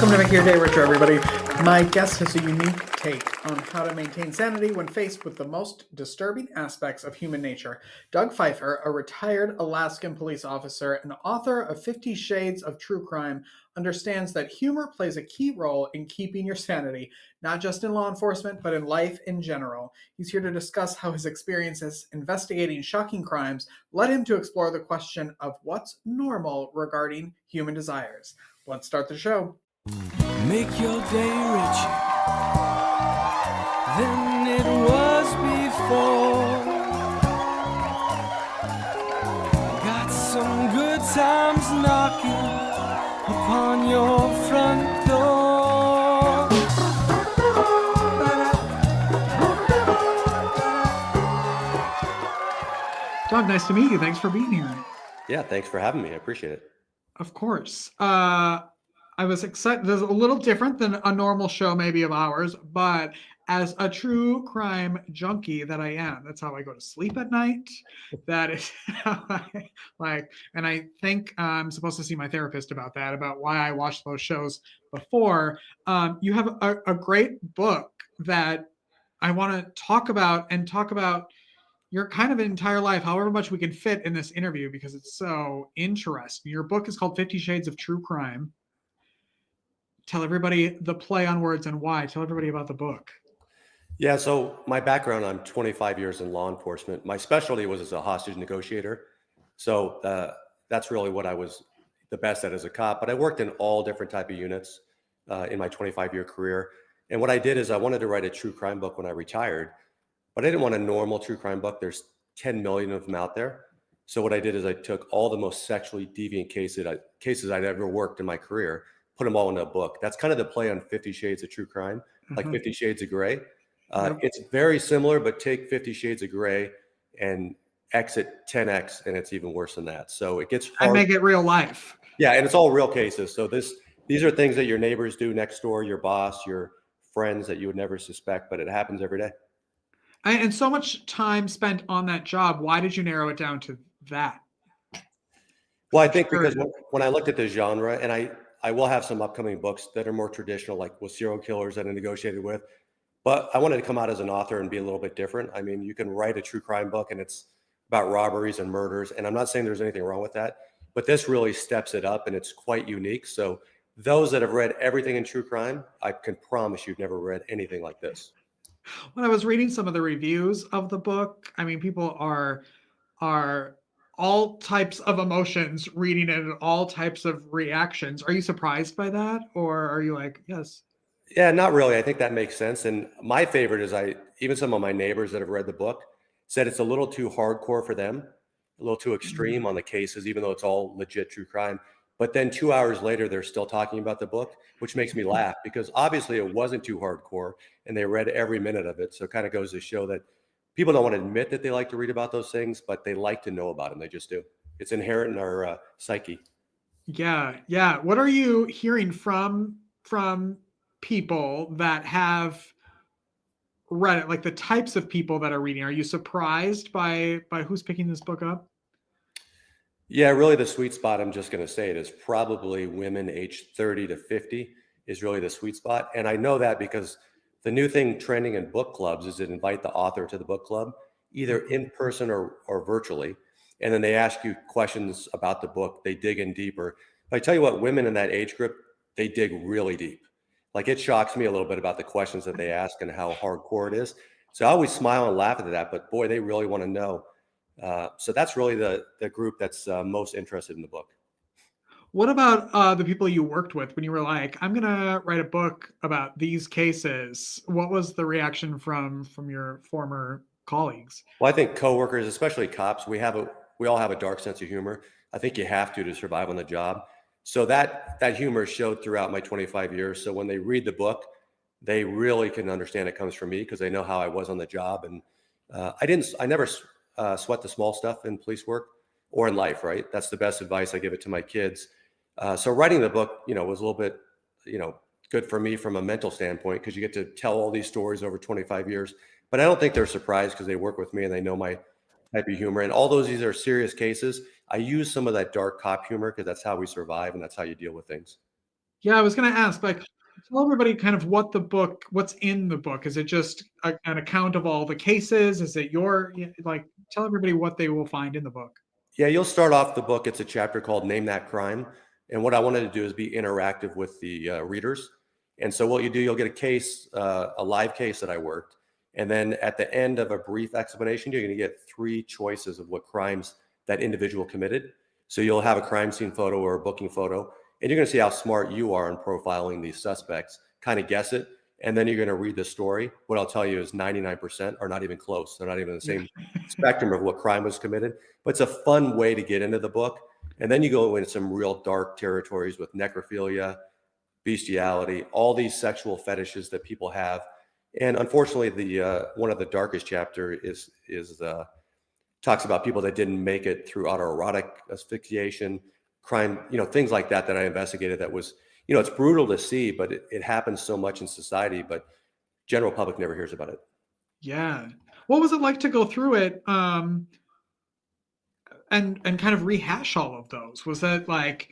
Welcome to Make Your Day Richer, everybody. My guest has a unique take on how to maintain sanity when faced with the most disturbing aspects of human nature. Doug Fifer, a retired Alaskan police officer and author of 50 Shades of True Crime, understands that humor plays a key role in keeping your sanity, not just in law enforcement, but in life in general. He's here to discuss how his experiences investigating shocking crimes led him to explore the question of what's normal regarding human desires. Let's start the show. Make your day richer than it was before. Got some good times knocking upon your front door. Doug, nice to meet you. Thanks for being here. Yeah, thanks for having me. I appreciate it. Of course. I was excited. This is a little different than a normal show, maybe of ours, but as a true crime junkie that I am, that's how I go to sleep at night. That is how I like, and I think I'm supposed to see my therapist about that, about why I watched those shows before. You have a great book that I want to talk about your kind of entire life, however much we can fit in this interview, because it's so interesting. Your book is called 50 Shades of True Crime. Tell everybody the play on words and why. Tell everybody about the book. Yeah, so my background, I'm 25 years in law enforcement. My specialty was as a hostage negotiator. So that's really what I was the best at as a cop. But I worked in all different type of units in my 25-year career. And what I did is I wanted to write a true crime book when I retired, but I didn't want a normal true crime book. There's 10 million of them out there. So what I did is I took all the most sexually deviant cases I'd ever worked in my career, put them all in a book. That's kind of the play on 50 Shades of True Crime, like 50 Shades of Gray. It's very similar, but take 50 Shades of Gray and exit 10x, and it's even worse than that. So it gets hard. I make it real life. Yeah, and it's all real cases. So these are things that your neighbors do next door, your boss, your friends that you would never suspect, but it happens every day. And so much time spent on that job. Why did you narrow it down to that? Well, I think because when I looked at the genre, and I will have some upcoming books that are more traditional, like with serial killers that I negotiated with. But I wanted to come out as an author and be a little bit different. I mean, you can write a true crime book and it's about robberies and murders. And I'm not saying there's anything wrong with that, but this really steps it up and it's quite unique. So those that have read everything in true crime, I can promise you've never read anything like this. When I was reading some of the reviews of the book, I mean, people are all types of emotions reading it and all types of reactions. Are you surprised by that? Or are you like, yes? Yeah, not really. I think that makes sense. And my favorite is even some of my neighbors that have read the book said it's a little too hardcore for them, a little too extreme on the cases, even though it's all legit true crime. But then 2 hours later, they're still talking about the book, which makes me laugh because obviously it wasn't too hardcore and they read every minute of it. So it kind of goes to show that people don't want to admit that they like to read about those things, but they like to know about them. They just do. It's inherent in our psyche. Yeah. What are you hearing from people that have read it? Like the types of people that are reading? Are you surprised by who's picking this book up? Yeah, really the sweet spot, I'm just going to say it, is probably women aged 30 to 50 is really the sweet spot. And I know that because the new thing trending in book clubs is to invite the author to the book club, either in person or virtually. And then they ask you questions about the book. They dig in deeper. But I tell you what, women in that age group, they dig really deep. Like it shocks me a little bit about the questions that they ask and how hardcore it is. So I always smile and laugh at that, but boy, they really want to know. So that's really the group that's most interested in the book. What about the people you worked with when you were like, I'm going to write a book about these cases? What was the reaction from your former colleagues? Well, I think coworkers, especially cops, we all have a dark sense of humor. I think you have to survive on the job. So that humor showed throughout my 25 years. So when they read the book, they really can understand it comes from me because they know how I was on the job. And I never sweat the small stuff in police work or in life, right? That's the best advice I give it to my kids. So writing the book, was a little bit, good for me from a mental standpoint because you get to tell all these stories over 25 years. But I don't think they're surprised because they work with me and they know my type of humor. And these are serious cases. I use some of that dark cop humor because that's how we survive and that's how you deal with things. Yeah, I was going to ask, like, tell everybody kind of what's in the book. Is it just an account of all the cases? Is it like, tell everybody what they will find in the book. Yeah, you'll start off the book. It's a chapter called Name That Crime. And what I wanted to do is be interactive with the readers. And so what you do, you'll get a case, a live case that I worked. And then at the end of a brief explanation, you're going to get three choices of what crimes that individual committed. So you'll have a crime scene photo or a booking photo, and you're going to see how smart you are in profiling these suspects, kind of guess it. And then you're going to read the story. What I'll tell you is 99% are not even close. They're not even the same spectrum of what crime was committed. But it's a fun way to get into the book. And then you go into some real dark territories with necrophilia, bestiality, all these sexual fetishes that people have. And unfortunately, the one of the darkest chapter is talks about people that didn't make it through autoerotic asphyxiation, crime, things like that I investigated. That was, it's brutal to see, but it happens so much in society, but general public never hears about it. Yeah. What was it like to go through it and kind of rehash all of those? Was that like,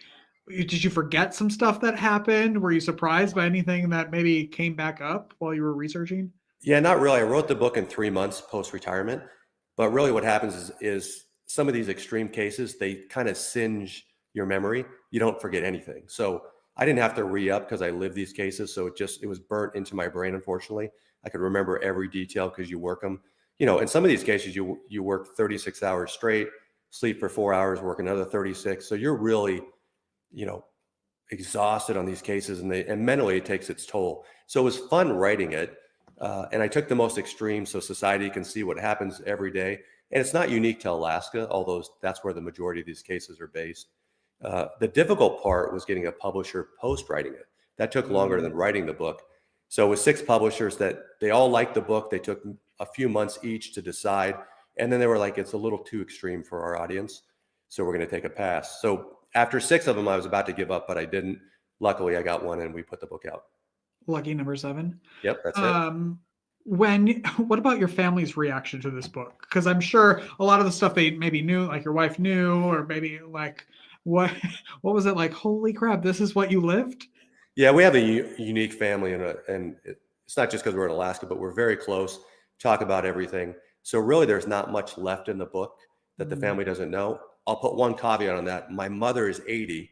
did you forget some stuff that happened? Were you surprised by anything that maybe came back up while you were researching? Yeah, not really. I wrote the book in 3 months post-retirement, but really what happens is some of these extreme cases, they kind of singe your memory. You don't forget anything. So I didn't have to re-up because I lived these cases. So it was burnt into my brain, unfortunately. I could remember every detail because you work them. In some of these cases, you work 36 hours straight, sleep for 4 hours, work another 36. So you're really, you know, exhausted on these cases, and mentally it takes its toll. So it was fun writing it. And I took the most extreme so society can see what happens every day. And it's not unique to Alaska, although that's where the majority of these cases are based. The difficult part was getting a publisher post writing it. That took longer than writing the book. So with 6 publishers that they all liked the book, they took a few months each to decide. And then they were like, it's a little too extreme for our audience, so we're going to take a pass. So after 6 of them, I was about to give up, but I didn't. Luckily, I got one and we put the book out. Lucky number 7. Yep, that's it. What about your family's reaction to this book? Because I'm sure a lot of the stuff they maybe knew, like your wife knew, or maybe like what what was it like? Holy crap, this is what you lived? Yeah, we have a unique family, and it's not just because we're in Alaska, but we're very close, talk about everything. So really, there's not much left in the book that the family doesn't know. I'll put one caveat on that. My mother is 80,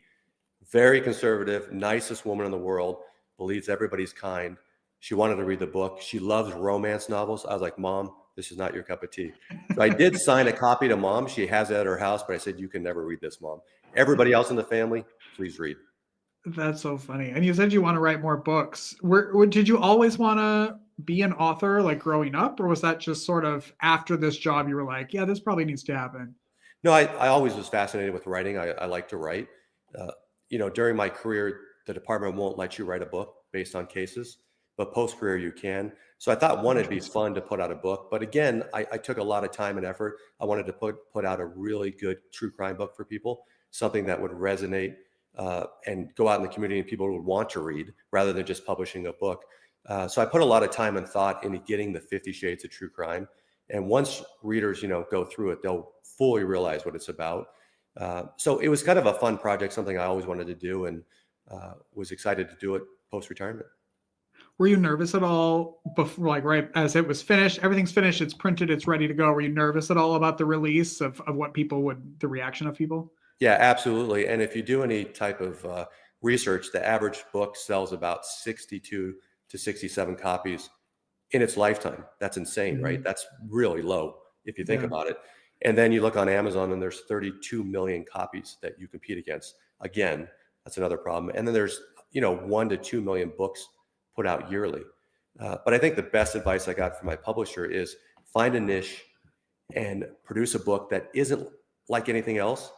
very conservative, nicest woman in the world, believes everybody's kind. She wanted to read the book. She loves romance novels. I was like, Mom, this is not your cup of tea. So I did sign a copy to Mom. She has it at her house, but I said, you can never read this, Mom. Everybody else in the family, please read. That's so funny. And you said you want to write more books. Did you always want to be an author like growing up, or was that just sort of after this job you were like, yeah, this probably needs to happen? No, I always was fascinated with writing. I like to write. During my career, the department won't let you write a book based on cases, but post-career you can. So I thought, one, it'd be fun to put out a book. But again, I took a lot of time and effort. I wanted to put out a really good true crime book for people, something that would resonate and go out in the community and people would want to read rather than just publishing a book. So I put a lot of time and thought into getting the 50 Shades of True Crime. And once readers, go through it, they'll fully realize what it's about. So it was kind of a fun project, something I always wanted to do, and was excited to do it post-retirement. Were you nervous at all before, like right as it was finished, everything's finished, it's printed, it's ready to go? Were you nervous at all about the release of what the reaction of people? Yeah, absolutely. And if you do any type of research, the average book sells about 62 to 67 copies in its lifetime. That's insane, right? That's really low if you think about it. And then you look on Amazon and there's 32 million copies that you compete against. Again, that's another problem. And then there's, 1 to 2 million books put out yearly. But I think the best advice I got from my publisher is find a niche and produce a book that isn't like anything else,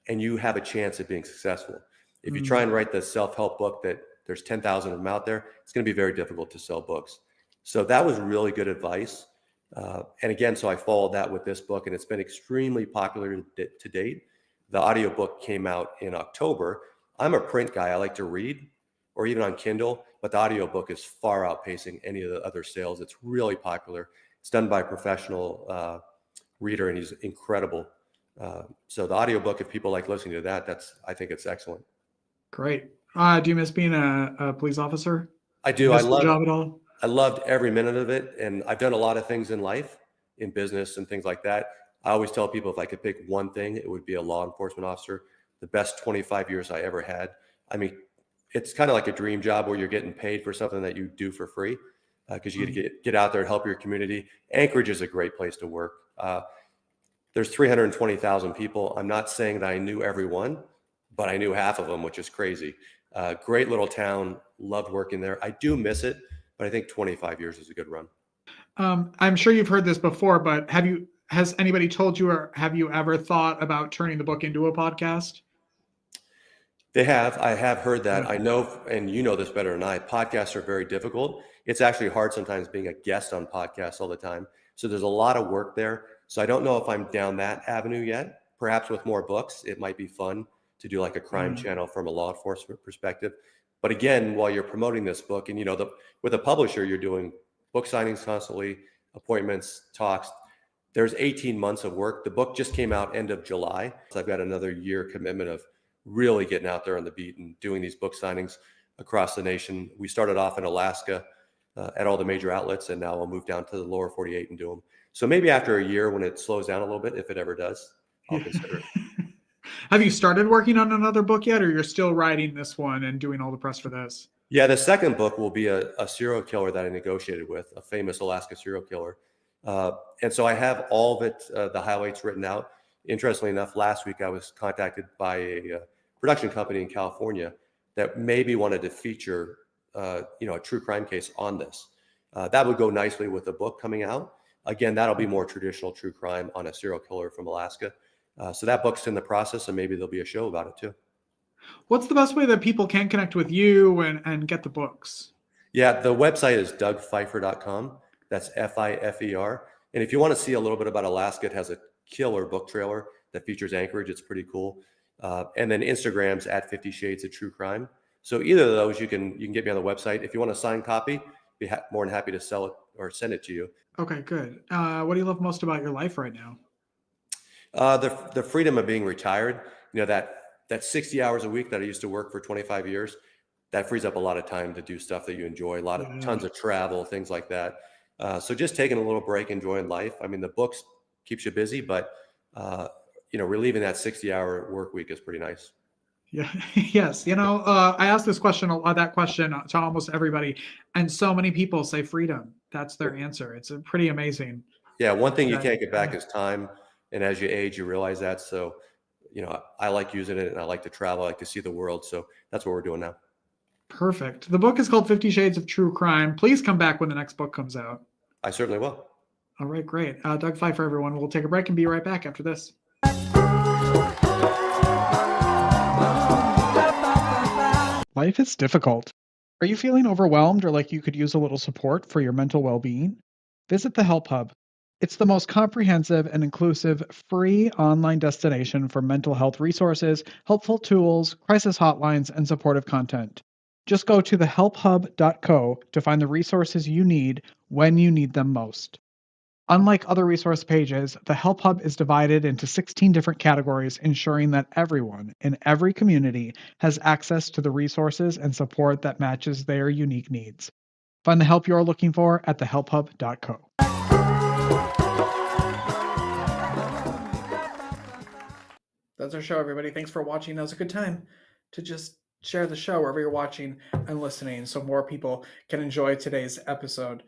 and you have a chance at being successful. If you try and write the self-help book that there's 10,000 of them out there, it's going to be very difficult to sell books. So that was really good advice. And again, so I followed that with this book, and it's been extremely popular to date. The audiobook came out in October. I'm a print guy. I like to read, or even on Kindle, but the audiobook is far outpacing any of the other sales. It's really popular. It's done by a professional reader, and he's incredible. So the audiobook, if people like listening to that, I think it's excellent. Great. Do you miss being a police officer? I do. I Miss the love job at all? I loved every minute of it, and I've done a lot of things in life, in business and things like that. I always tell people if I could pick one thing, it would be a law enforcement officer. The best 25 years I ever had. I mean, it's kind of like a dream job where you're getting paid for something that you do for free because you get to get out there and help your community. Anchorage is a great place to work. There's 320,000 people. I'm not saying that I knew everyone, but I knew half of them, which is crazy. Great little town. Loved working there. I do miss it, but I think 25 years is a good run. I'm sure you've heard this before, but has anybody told you, or have you ever thought about turning the book into a podcast? They have. I have heard that. Yeah. I know, and you know this better than I. Podcasts are very difficult. It's actually hard sometimes being a guest on podcasts all the time. So there's a lot of work there. So I don't know if I'm down that avenue yet. Perhaps with more books, it might be fun to do like a crime channel from a law enforcement perspective. But again, while you're promoting this book, and with a publisher, you're doing book signings constantly, appointments, talks. There's 18 months of work. The book just came out end of July. So I've got another year commitment of really getting out there on the beat and doing these book signings across the nation. We started off in Alaska at all the major outlets, and now we'll move down to the lower 48 and do them. So maybe after a year, when it slows down a little bit, if it ever does, I'll consider it. Have you started working on another book yet, or you're still writing this one and doing all the press for this? Yeah, the second book will be a serial killer that I negotiated with, a famous Alaska serial killer. And so I have all of it, the highlights written out. Interestingly enough, last week I was contacted by a production company in California that maybe wanted to feature, a true crime case on this. That would go nicely with the book coming out. Again, that'll be more traditional true crime on a serial killer from Alaska. So that book's in the process, and maybe there'll be a show about it too. What's the best way that people can connect with you and get the books? Yeah, the website is dougfifer.com. That's Fifer. And if you want to see a little bit about Alaska, it has a killer book trailer that features Anchorage. It's pretty cool. And then Instagram's at 50 Shades of True Crime. So either of those, you can get me on the website. If you want a signed copy, be more than happy to sell it or send it to you. Okay, good. What do you love most about your life right now? The freedom of being retired. That 60 hours a week that I used to work for 25 years, that frees up a lot of time to do stuff that you enjoy, tons of travel, things like that. So just taking a little break, enjoying life. I mean, the books keeps you busy, but relieving that 60-hour work week is pretty nice. Yeah. Yes. I asked that question to almost everybody, and so many people say freedom. That's their answer. It's pretty amazing. Yeah. One thing you can't get back is time. And as you age, you realize that. So, I like using it, and I like to travel. I like to see the world. So that's what we're doing now. Perfect. The book is called 50 Shades of True Crime. Please come back when the next book comes out. I certainly will. All right, great. Doug Fifer, everyone. We'll take a break and be right back after this. Life is difficult. Are you feeling overwhelmed or like you could use a little support for your mental well-being? Visit the Help Hub. It's the most comprehensive and inclusive free online destination for mental health resources, helpful tools, crisis hotlines, and supportive content. Just go to thehelphub.co to find the resources you need when you need them most. Unlike other resource pages, the Help Hub is divided into 16 different categories, ensuring that everyone in every community has access to the resources and support that matches their unique needs. Find the help you're looking for at thehelphub.co. That's our show, everybody. Thanks for watching. That was a good time to just share the show wherever you're watching and listening so more people can enjoy today's episode.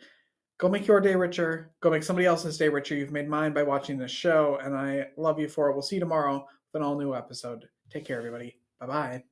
Go make your day richer. Go make somebody else's day richer. You've made mine by watching this show, and I love you for it. We'll see you tomorrow with an all-new episode. Take care, everybody. Bye-bye.